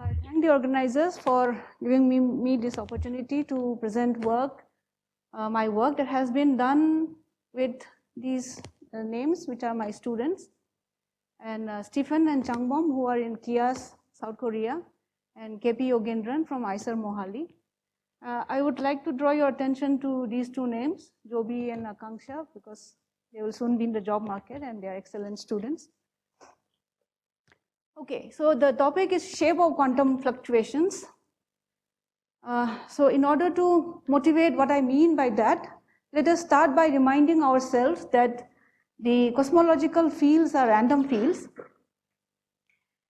I thank the organizers for giving me this opportunity to present my work that has been done with these names, which are my students, and Stephen and Changbam, who are in Kias, South Korea, and KP Yogendran from ISER Mohali. I would like to draw your attention to these two names, Joby and Akanksha, because they will soon be in the job market and they are excellent students. Okay, so the topic is shape of quantum fluctuations. So in order to motivate what I mean by that, let us start by reminding ourselves that the cosmological fields are random fields,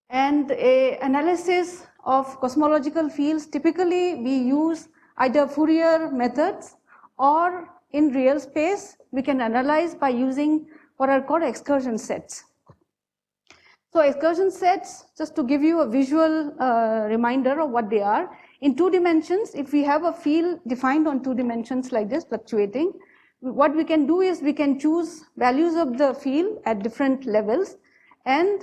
and an analysis of cosmological fields, typically we use either Fourier methods, or in real space we can analyze by using what are called excursion sets. So excursion sets, just to give you a visual reminder of what they are, in 2 dimensions, if we have a field defined on 2 dimensions like this, fluctuating, what we can do is we can choose values of the field at different levels and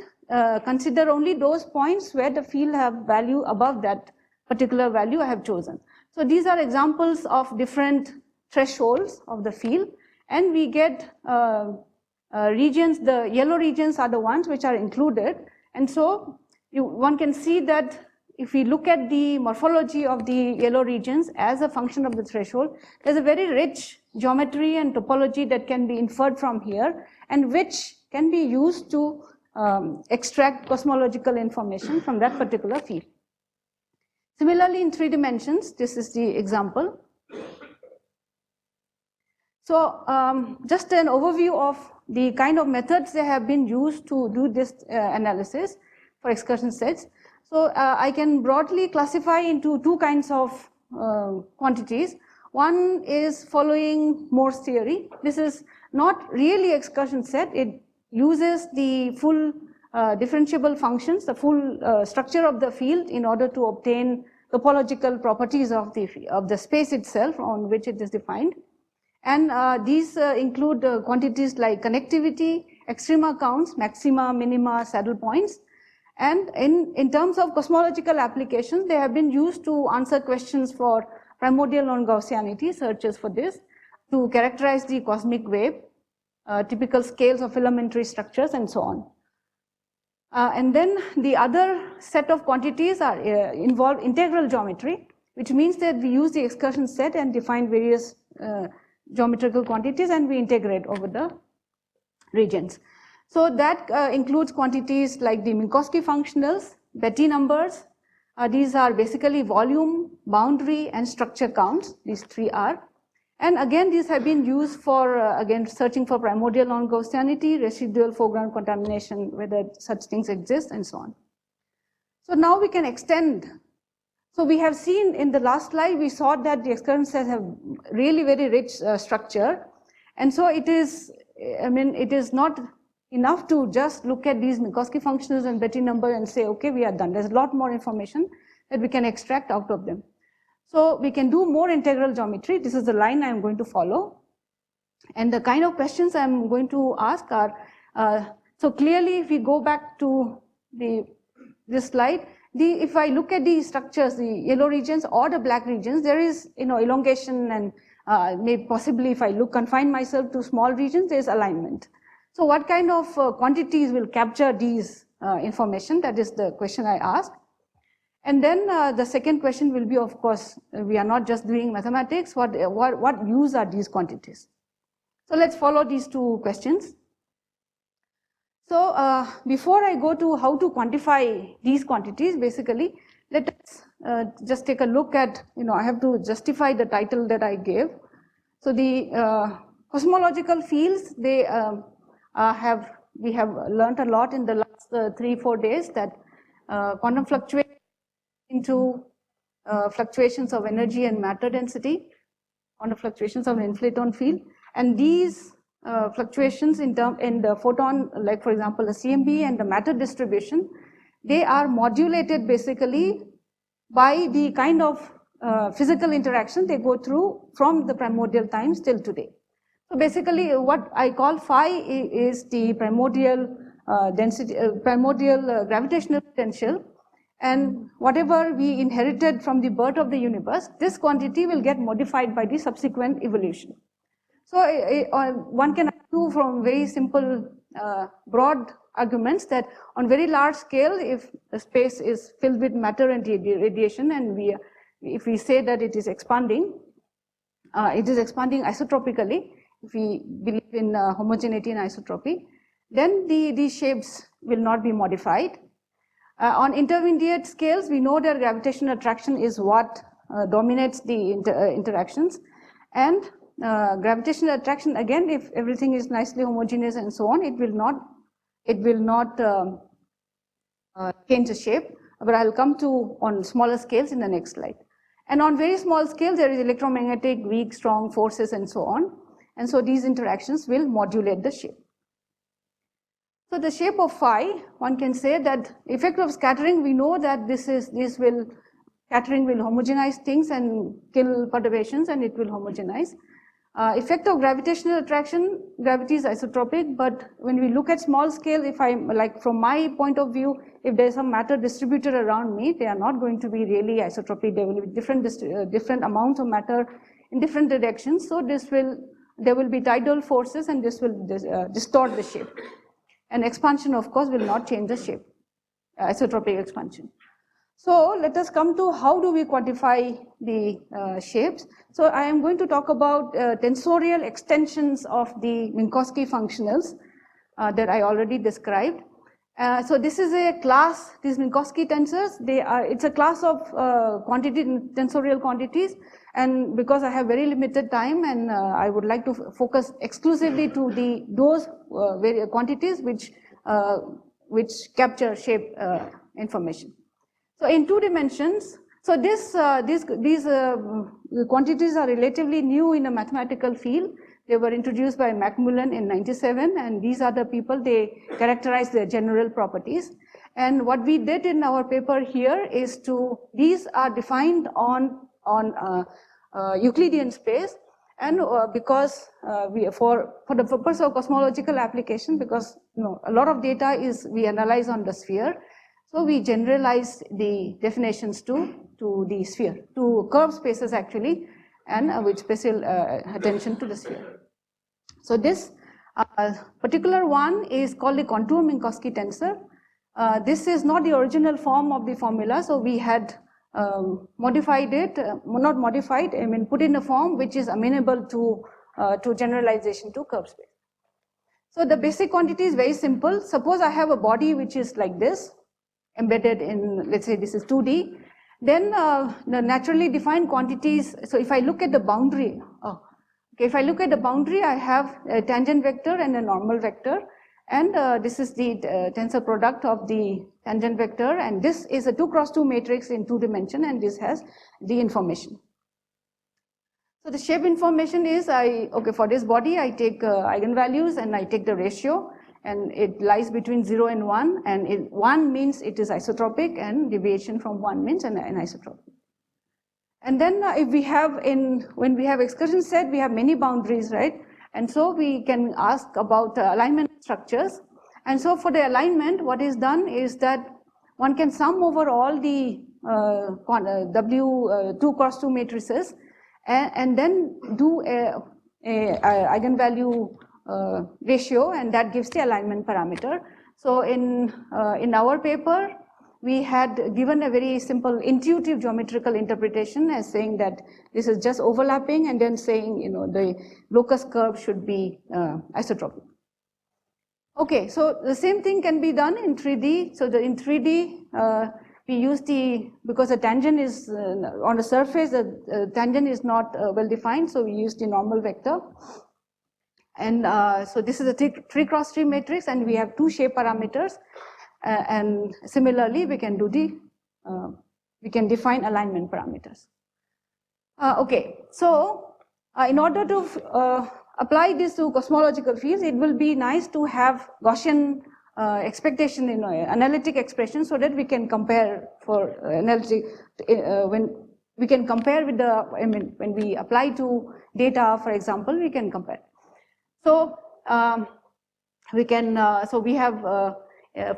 consider only those points where the field have value above that particular value I have chosen. So these are examples of different thresholds of the field, and we get regions. The yellow regions are the ones which are included, and so one can see that if we look at the morphology of the yellow regions as a function of the threshold, there's a very rich geometry and topology that can be inferred from here, and which can be used to extract cosmological information from that particular field. Similarly, in 3 dimensions, this is the example. So just an overview of the kind of methods that have been used to do this analysis for excursion sets. So I can broadly classify into 2 kinds of quantities. One is following Moore's theory. This is not really excursion set. It uses the full differentiable functions, the full structure of the field in order to obtain topological properties of the space itself on which it is defined. And these include quantities like connectivity, extrema counts, maxima, minima, saddle points. And in terms of cosmological applications, they have been used to answer questions for primordial non-Gaussianity, searches for this, to characterize the cosmic wave, typical scales of elementary structures, and so on. And then the other set of quantities are involve integral geometry, which means that we use the excursion set and define various geometrical quantities, and we integrate over the regions. So that includes quantities like the Minkowski functionals, Betti numbers. These are basically volume, boundary, and structure counts. These 3 are. And again, these have been used for, again, searching for primordial non-Gaussianity, residual foreground contamination, whether such things exist, and so on. So now we can extend. So we have seen in the last slide, we saw that the excursion sets have really very rich structure. And so it is, it is not enough to just look at these Minkowski functionals and Betti number and say, okay, we are done. There's a lot more information that we can extract out of them. So we can do more integral geometry. This is the line I'm going to follow. And the kind of questions I'm going to ask are, so clearly if we go back to this slide, if I look at the structures, the yellow regions or the black regions, there is elongation, and maybe possibly if I confine myself to small regions, there is alignment. So what kind of quantities will capture these information? That is the question I asked. And then the second question will be, of course, we are not just doing mathematics, what use are these quantities? So let's follow these 2 questions. So before I go to how to quantify these quantities, basically, let us just take a look at, I have to justify the title that I gave. So the cosmological fields, we have learned a lot in the last 3-4 days that quantum fluctuations into fluctuations of energy and matter density, quantum fluctuations of an inflaton field, and these fluctuations in the photon, like for example the CMB and the matter distribution, they are modulated basically by the kind of physical interaction they go through from the primordial times till today. So basically what I call phi is the primordial density, primordial gravitational potential, and whatever we inherited from the birth of the universe, this quantity will get modified by the subsequent evolution. So one can argue from very simple, broad arguments that on very large scale, if the space is filled with matter and radiation, and if we say that it is expanding isotropically, if we believe in homogeneity and isotropy, then these shapes will not be modified. On intermediate scales, we know that gravitational attraction is what dominates the interactions, and gravitational attraction, again, if everything is nicely homogeneous and so on, it will not change the shape, but I'll come to on smaller scales in the next slide. And on very small scale, there is electromagnetic, weak, strong forces and so on, and so these interactions will modulate the shape. So the shape of phi, one can say that effect of scattering, we know that scattering will homogenize things and kill perturbations, and it will homogenize. Effect of gravitational attraction, gravity is isotropic, but when we look at small scale, from my point of view, if there's some matter distributed around me, they are not going to be really isotropic. They will be different amounts of matter in different directions. So there will be tidal forces, and this will distort the shape. And expansion, of course, will not change the shape, isotropic expansion. So let us come to how do we quantify the shapes. So I am going to talk about tensorial extensions of the Minkowski functionals that I already described. So this is a class, these Minkowski tensors, it's a class of tensorial quantities, and because I have very limited time and I would like to focus exclusively to those quantities which capture shape information. So in 2 dimensions, so these quantities are relatively new in a mathematical field. They were introduced by Macmillan in 97, and these are the people, they characterize their general properties. And what we did in our paper here is these are defined on Euclidean space, and because for the purpose of cosmological application, because a lot of data we analyze on the sphere, so we generalize the definitions to the sphere, to curved spaces actually, and with special attention to the sphere. So this particular one is called the contour Minkowski tensor. This is not the original form of the formula, so we had modified it, not modified, I mean put in a form which is amenable to generalization to curved space. So the basic quantity is very simple. Suppose I have a body which is like this, embedded in, let's say this is 2D, then the naturally defined quantities, so if I look at the boundary, if I look at the boundary, I have a tangent vector and a normal vector, and this is the tensor product of the tangent vector, and this is a 2x2 matrix in 2 dimensions, and this has the information. So the shape information is, for this body, I take eigenvalues and I take the ratio, and it lies between 0 and 1, and 1 means it is isotropic, and deviation from 1 means an isotropic. And then if we have when we have excursion set, we have many boundaries, right? And so we can ask about alignment structures. And so for the alignment, what is done is that one can sum over all the W 2x2 matrices, and then do a eigenvalue ratio, and that gives the alignment parameter. So in our paper, we had given a very simple intuitive geometrical interpretation as saying that this is just overlapping, and then saying the locus curve should be isotropic. Okay, so the same thing can be done in 3D. So in 3D, we use because the tangent is on the surface, the tangent is not well defined, so we use the normal vector. And so this is a 3x3 matrix, and we have 2 shape parameters. And similarly, we can define alignment parameters. Okay, so in order to apply this to cosmological fields, it will be nice to have Gaussian expectation, analytic expression, so that we can compare for analytic when we can compare with when we apply to data, for example, we can compare. So we can we have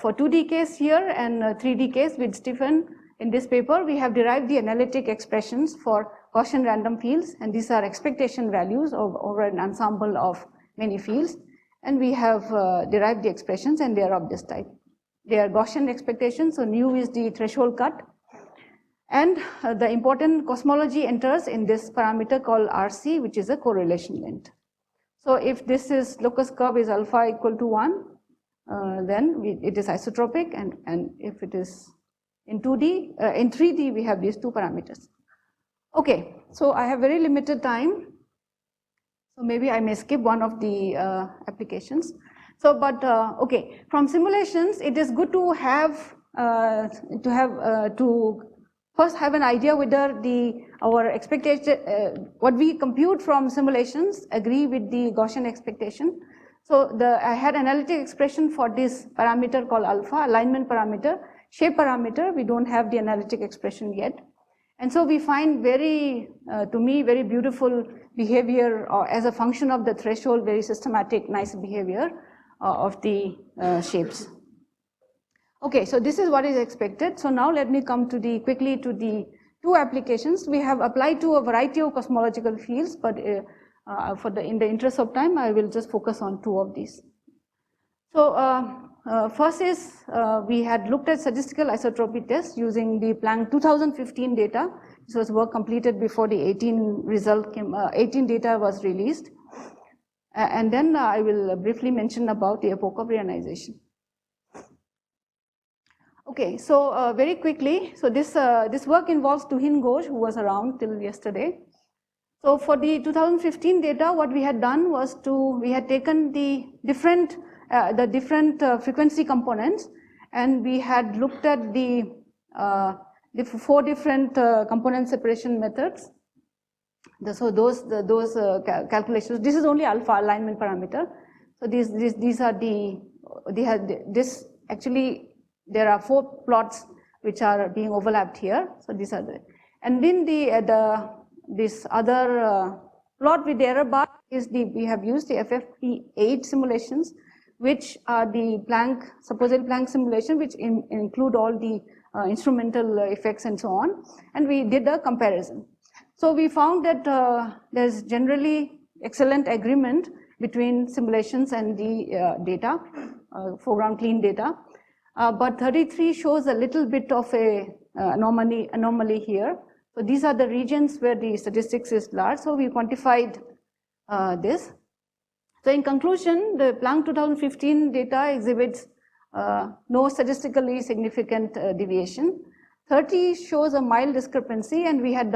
For 2D case here and 3D case with Stephen in this paper, we have derived the analytic expressions for Gaussian random fields, and these are expectation values over an ensemble of many fields, and we have derived the expressions, and they are of this type. They are Gaussian expectations, so nu is the threshold cut, and the important cosmology enters in this parameter called RC, which is a correlation length. So if this is locus curve is alpha equal to 1, then it is isotropic, and if it is in 2D, in 3D, we have these two parameters. Okay, so I have very limited time, so maybe I may skip one of the applications. So, but okay, from simulations, it is good to have first have an idea whether our expectation, what we compute from simulations agree with the Gaussian expectation. So I had analytic expression for this parameter called alpha, alignment parameter, shape parameter. We don't have the analytic expression yet. And so we find very, to me, very beautiful behavior as a function of the threshold, very systematic, nice behavior of the shapes. Okay, so this is what is expected. So now let me come to quickly to the two applications. We have applied to a variety of cosmological fields, but in the interest of time, I will just focus on two of these. So first is we had looked at statistical isotropy tests using the Planck 2015 data. This was work completed before the 18 result came, 18 data was released. And then I will briefly mention about the epoch of reionization. Okay, so very quickly, so this work involves Tuhin Ghosh, who was around till yesterday. So for the 2015 data, what we had done was we had taken the different frequency components, and we had looked at the 4 different component separation methods. So those calculations. This is only alpha alignment parameter. So these are this actually. There are 4 plots which are being overlapped here. So these are and then this other plot with the error bar is we have used the FFP8 simulations, which are the supposed Planck simulation, which include all the instrumental effects and so on. And we did a comparison. So we found that there's generally excellent agreement between simulations and the data, foreground clean data. But 33 shows a little bit of a anomaly here. So these are the regions where the statistics is large. So we quantified this. So in conclusion, the Planck 2015 data exhibits no statistically significant deviation. 30 shows a mild discrepancy, and we had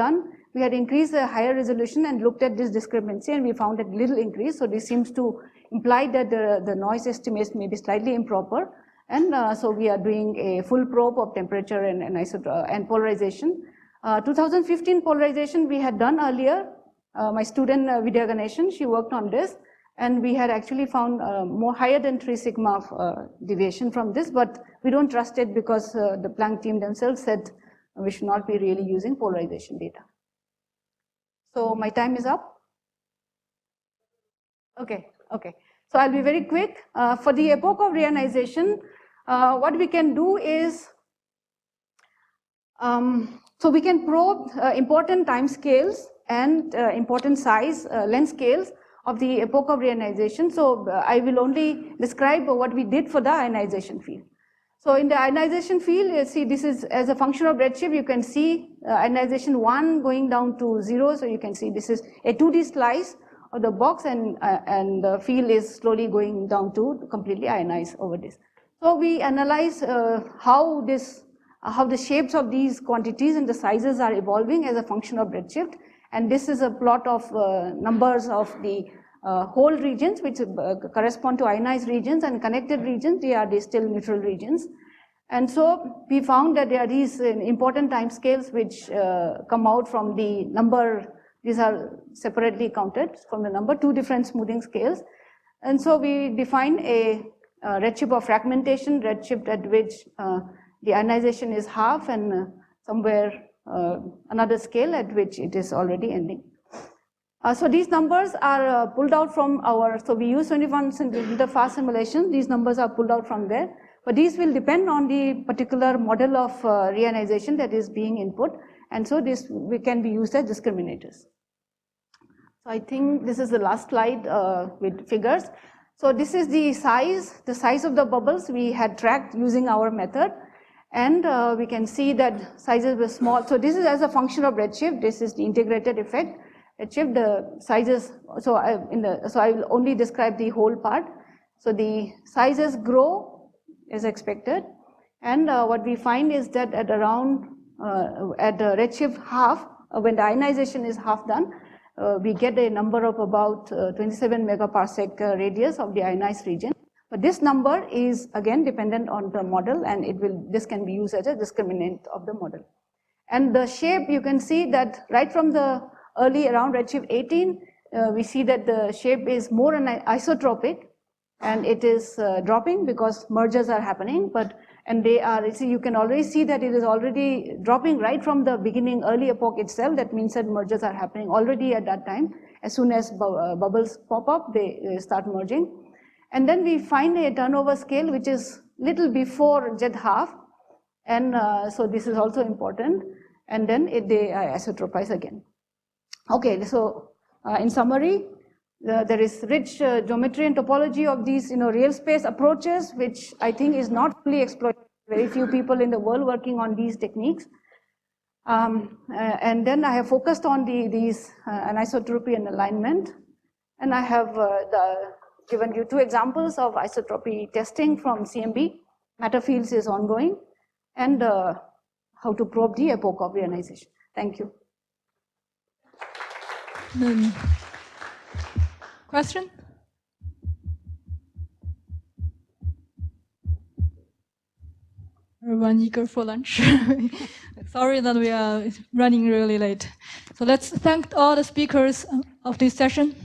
increased the higher resolution and looked at this discrepancy, and we found a little increase. So this seems to imply that the noise estimates may be slightly improper. And so we are doing a full probe of temperature and polarization. 2015 polarization we had done earlier. My student Vidya Ganeshan, she worked on this, and we had actually found more higher than 3 sigma deviation from this, but we don't trust it because the Planck team themselves said we should not be really using polarization data. So my time is up. Okay. So I'll be very quick. For the epoch of reionization, what we can do is, so we can probe important time scales and important size length scales of the epoch of reionization. So I will only describe what we did for the ionization field. So in the ionization field, you see this is as a function of redshift, you can see ionization 1 going down to 0. So you can see this is a 2D slice of the box, and the field is slowly going down to completely ionize over this. So we analyze how the shapes of these quantities and the sizes are evolving as a function of redshift. And this is a plot of numbers of the whole regions, which correspond to ionized regions, and connected regions, they are still neutral regions. And so we found that there are these important time scales which come out from the number. These are separately counted from the number, 2 different smoothing scales. And so we define a redshift of fragmentation, redshift at which the ionization is half, and somewhere another scale at which it is already ending. So these numbers are pulled out from so we use 21 centimeter fast simulation. These numbers are pulled out from there. But these will depend on the particular model of reionization that is being input, and so this can be used as discriminators. So I think this is the last slide with figures. So this is the size of the bubbles we had tracked using our method, and we can see that sizes were small. So this is as a function of redshift. This is the integrated effect. Redshift, the sizes. So I will only describe the whole part. So the sizes grow as expected, and what we find is that at around at the redshift half, when the ionization is half done, we get a number of about 27 megaparsec radius of the ionized region. But this number is again dependent on the model, and this can be used as a discriminant of the model. And the shape, you can see that right from the early around redshift 18, we see that the shape is more isotropic, and it is dropping because mergers are happening. You can already see that it is already dropping right from the beginning, early epoch itself. That means that mergers are happening already at that time. As soon as bubbles pop up, they start merging. And then we find a turnover scale which is little before Z half, and so this is also important. And then they isotropize again. Okay, so in summary, there is rich geometry and topology of these real space approaches, which I think is not fully exploited. Very few people in the world working on these techniques. And then I have focused on these anisotropy and alignment. And I have given you two examples of isotropy testing from CMB. Matter fields is ongoing. And how to probe the epoch of reionization. Thank you. Question? Everyone eager for lunch? Sorry that we are running really late. So let's thank all the speakers of this session.